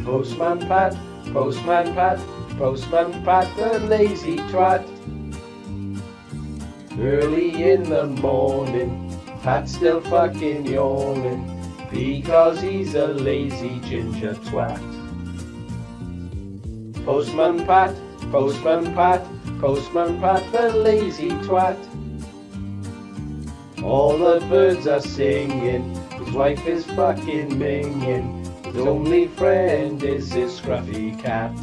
Postman Pat, Postman Pat, Postman Pat, the lazy twat. Early in the morning, Pat's still fucking yawning, because he's a lazy ginger twat. Postman Pat, Postman Pat, Postman Pat, the lazy twat. All the birds are singing, his wife is fucking minging, his only friend is his scruffy cat.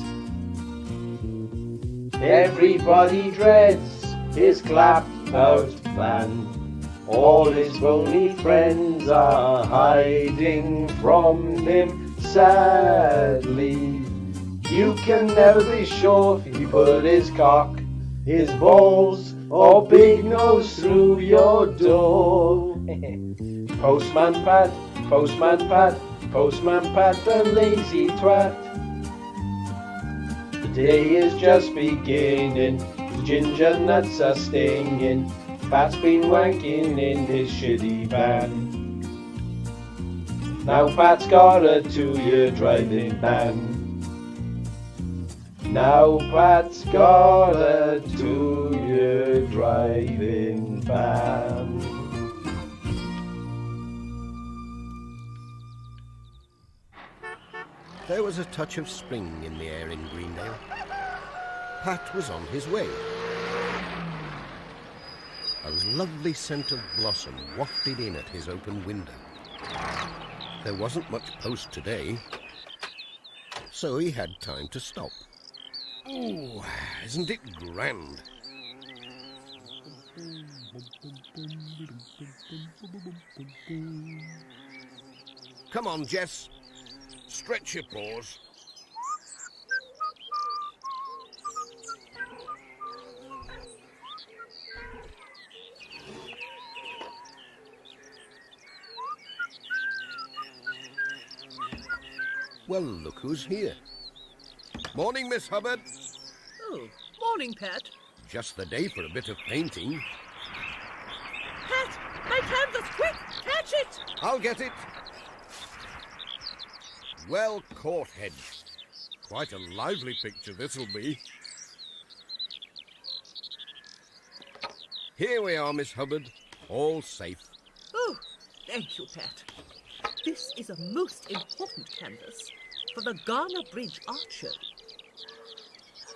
Everybody dreads his clapped-out plan. All his phony friends are hiding from him sadly. You can never be sure if he put his cock, his balls, or big nose through your door. Postman Pat, Postman Pat, Postman Pat, the lazy twat. The day is just beginning, his ginger nuts are stinging, Pat's been wanking in his shitty van. Now Pat's got a 2-year driving ban. Now Pat's got a 2-year driving ban. There was a touch of spring in the air in Greendale. Pat was on his way. A lovely scent of blossom wafted in at his open window. There wasn't much post today, so he had time to stop. Ooh, isn't it grand? Come on, Jess. Stretch your paws. Well, look who's here. Morning, Miss Hubbard. Oh, morning, Pat. Just the day for a bit of painting. Pat, my canvas, quick, catch it! I'll get it. Well caught, Head. Quite a lively picture this'll be. Here we are, Miss Hubbard. All safe. Oh, thank you, Pat. This is a most important canvas for the Garner Bridge Art Show.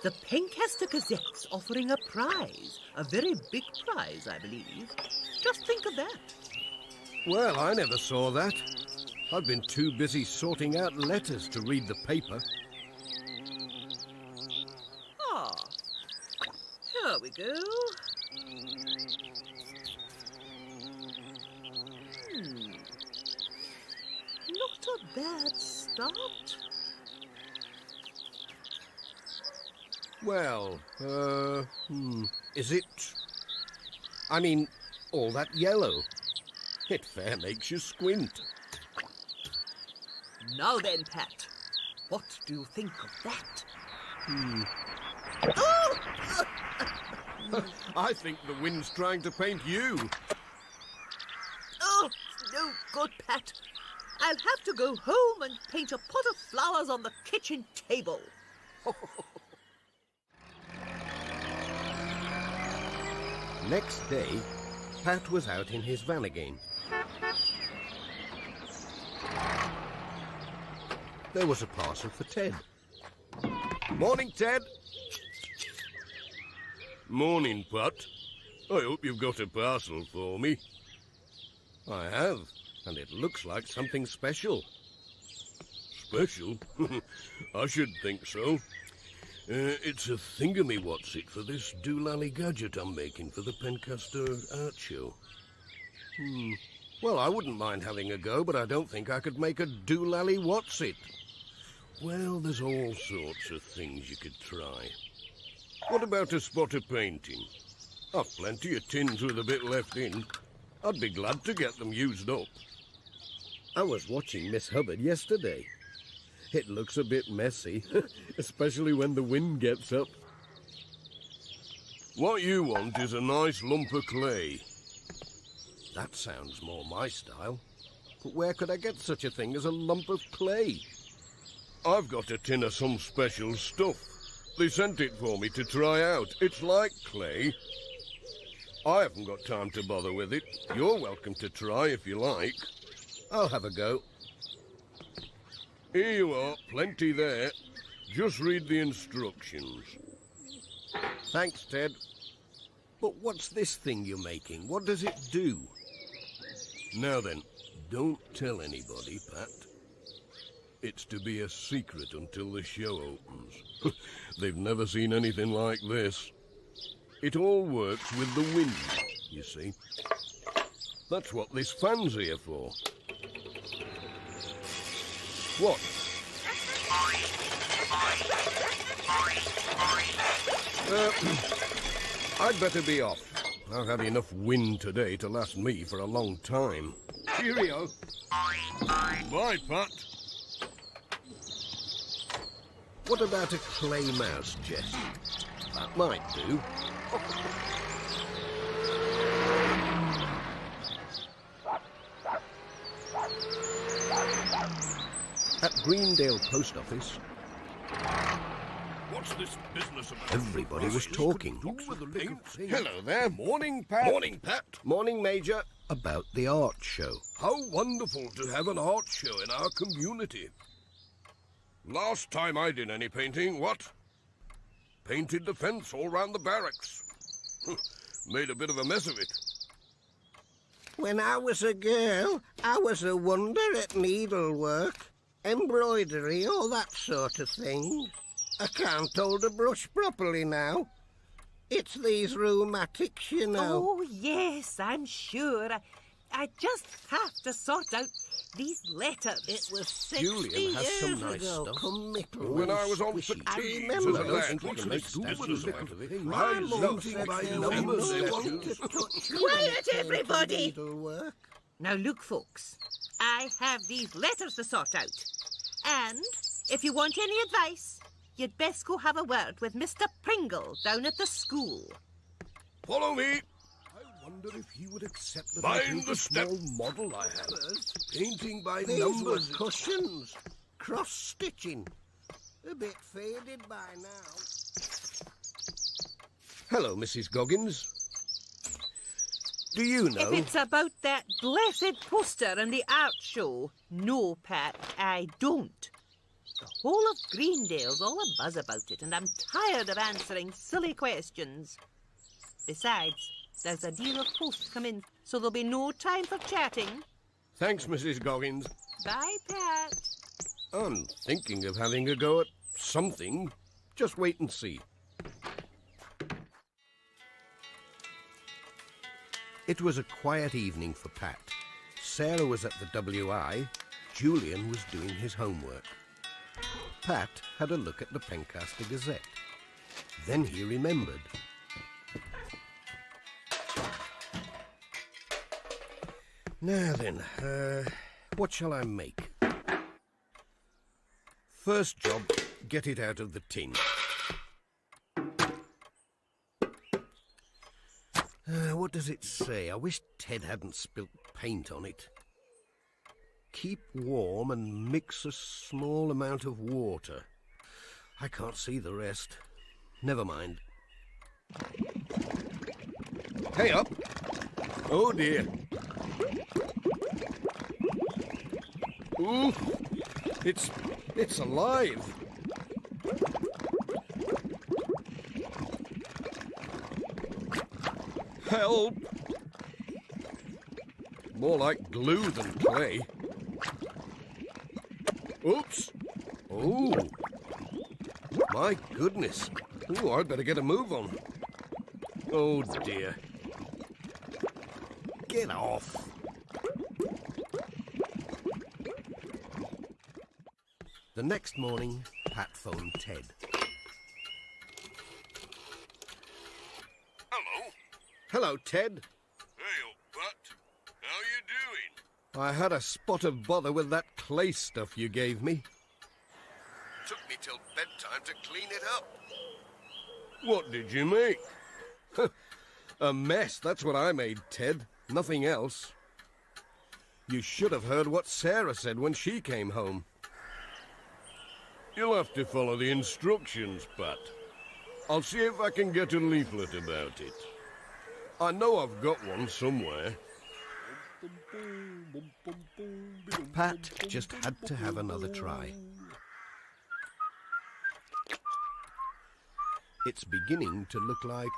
The Pencaster Gazette's offering a prize, a very big prize, I believe. Just think of that. Well, I never saw that. I've been too busy sorting out letters to read the paper. Ah, here we go. Not a bad start. Well, is it... I mean, all that yellow. It fair makes you squint. Now then, Pat, what do you think of that? I think the wind's trying to paint you. Oh, no good, Pat. I'll have to go home and paint a pot of flowers on the kitchen table. Next day, Pat was out in his van again. There was a parcel for Ted. Morning, Ted. Morning, Pat. I hope you've got a parcel for me. I have, and it looks like something special. Special? I should think so. It's a thingammy-what's-it for this doolally gadget I'm making for the Pencaster Art Show. Well, I wouldn't mind having a go, but I don't think I could make a doolally what's-it. Well, there's all sorts of things you could try. What about a spot of painting? I've plenty of tins with a bit left in. I'd be glad to get them used up. I was watching Miss Hubbard yesterday. It looks a bit messy, especially when the wind gets up. What you want is a nice lump of clay. That sounds more my style. But where could I get such a thing as a lump of clay? I've got a tin of some special stuff. They sent it for me to try out. It's like clay. I haven't got time to bother with it. You're welcome to try if you like. I'll have a go. Here you are, plenty there. Just read the instructions. Thanks, Ted. But what's this thing you're making? What does it do? Now then, don't tell anybody, Pat. It's to be a secret until the show opens. They've never seen anything like this. It all works with the wind, you see. That's what this fan's here for. What? I'd better be off. I've had enough wind today to last me for a long time. Cheerio. Bye, Pat. What about a clay mouse, Jess? That might do. At Greendale Post Office, What's this business about? everybody was talking. Hello there. Morning, Pat. Morning, Pat. Morning, Major. About the art show. How wonderful to have an art show in our community. Last time I did any painting, what? Painted the fence all round the barracks. Made a bit of a mess of it. When I was a girl, I was a wonder at needlework, embroidery, all that sort of thing. I can't hold a brush properly now. It's these rheumatics, you know. Oh, yes, I'm sure. I just have to sort out these letters. It was 60 Julian has some years nice ago, stuff. committal When and I was on squishy. I fatigues remember as a I don't lad, think we what's can this make business statues about? out of it. My I mum love said by there numbers was no of one statues. to touch me Quiet, when it came to everybody. needlework. Now, look, folks, I have these letters to sort out. And if you want any advice, you'd best go have a word with Mr. Pringle down at the school. Follow me. I wonder if he would accept that Mind I built the a step. small model I have. Painting by These numbers. were cushions, cross-stitching. A bit faded by now. Hello, Mrs. Goggins. Do you know? If it's about that blessed poster and the art show, no, Pat, I don't. The whole of Greendale's all a buzz about it, and I'm tired of answering silly questions. Besides, there's a deal of post come in, so there'll be no time for chatting. Thanks, Mrs. Goggins. Bye, Pat. I'm thinking of having a go at something. Just wait and see. It was a quiet evening for Pat. Sarah was at the WI. Julian was doing his homework. Pat had a look at the Pencaster Gazette. Then he remembered. Now then, what shall I make? First job, get it out of the tin. What does it say? I wish Ted hadn't spilt paint on it. Keep warm and mix a small amount of water. I can't see the rest. Never mind. Hey up! Oh dear. Ooh, it's alive. Help! More like glue than clay. Oops! Oh! My goodness! Oh, I'd better get a move on. Oh dear. Get off! The next morning, Pat phoned Ted. Hello. Hello, Ted. Hey, old Pat. How you doing? I had a spot of bother with that clay stuff you gave me. Took me till bedtime to clean it up. What did you make? A mess, that's what I made, Ted. Nothing else. You should have heard what Sarah said when she came home. You'll have to follow the instructions, Pat. I'll see if I can get a leaflet about it. I know I've got one somewhere. Pat just had to have another try. It's beginning to look like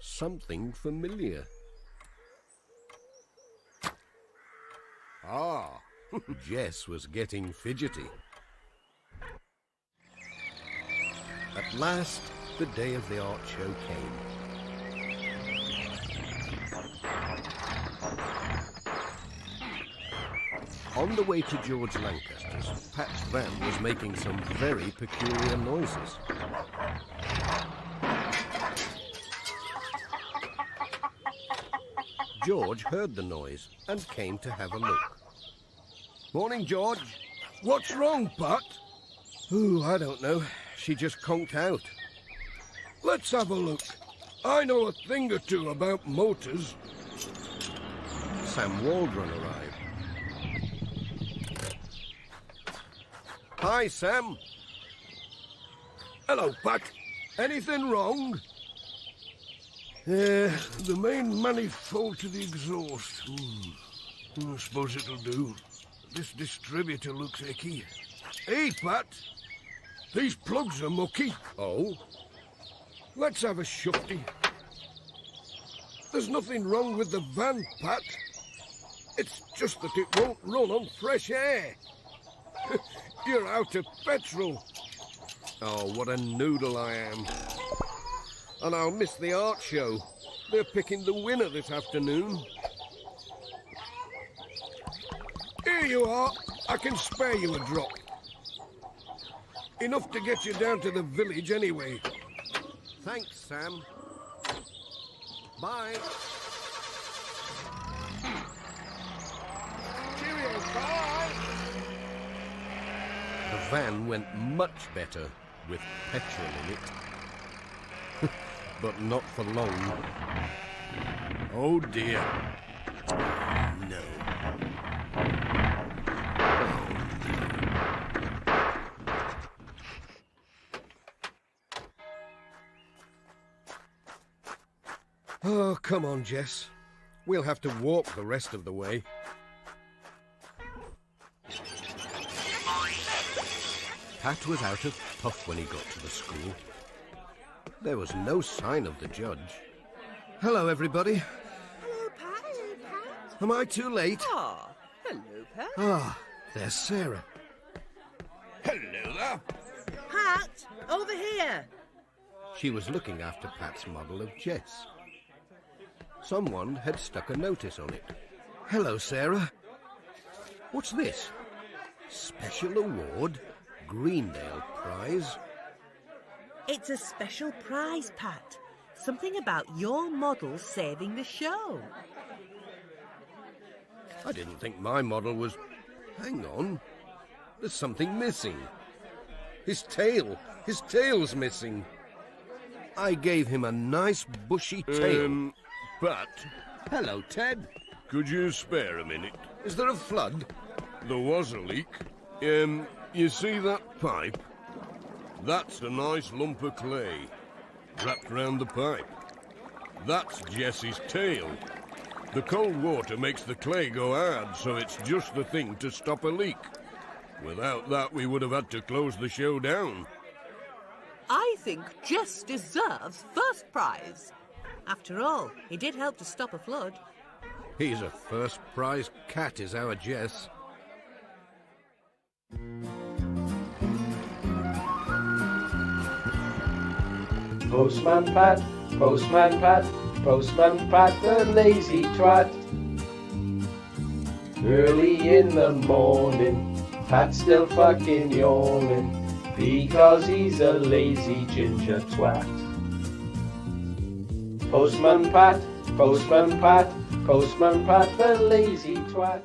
something familiar. Ah, Jess was getting fidgety. At last, the day of the art show came. On the way to George Lancaster's, Pat's van was making some very peculiar noises. George heard the noise and came to have a look. Morning, George. What's wrong, Pat? Ooh, I don't know. She just conked out. Let's have a look. I know a thing or two about motors. Sam Waldron arrived. Hi, Sam. Hello, Pat. Anything wrong? The main manifold to the exhaust. I suppose it'll do. This distributor looks icky. Hey, Pat. These plugs are mucky. Oh? Let's have a shufty. There's nothing wrong with the van, Pat. It's just that it won't run on fresh air. You're out of petrol. Oh, what a noodle I am. And I'll miss the art show. They're picking the winner this afternoon. Here you are. I can spare you a drop. Enough to get you down to the village anyway. Thanks, Sam. Bye. Cheerio, bye. The van went much better with petrol in it. But not for long. Oh dear. No. Oh, come on, Jess. We'll have to walk the rest of the way. Pat was out of puff when he got to the school. There was no sign of the judge. Hello, everybody. Hello, Pat. Hello, Pat. Am I too late? Ah, hello, Pat. Ah, there's Sarah. Hello there. Pat, over here. She was looking after Pat's model of Jess. Someone had stuck a notice on it. Hello, Sarah. What's this? Special award, Greendale Prize. It's a special prize, Pat. Something about your model saving the show. I didn't think my model was... Hang on. There's something missing. His tail. His tail's missing. I gave him a nice bushy tail. Pat, Hello, Ted. could you spare a minute? Is there a flood? There was a leak. You see that pipe? That's a nice lump of clay wrapped round the pipe. That's Jessie's tail. The cold water makes the clay go hard, so it's just the thing to stop a leak. Without that, we would have had to close the show down. I think Jess deserves first prize. After all, he did help to stop a flood. He's a first prize cat, is our Jess. Postman Pat, Postman Pat, Postman Pat, the lazy twat. Early in the morning, Pat's still fucking yawning, because he's a lazy ginger twat. Postman Pat, Postman Pat, Postman Pat, the lazy twat.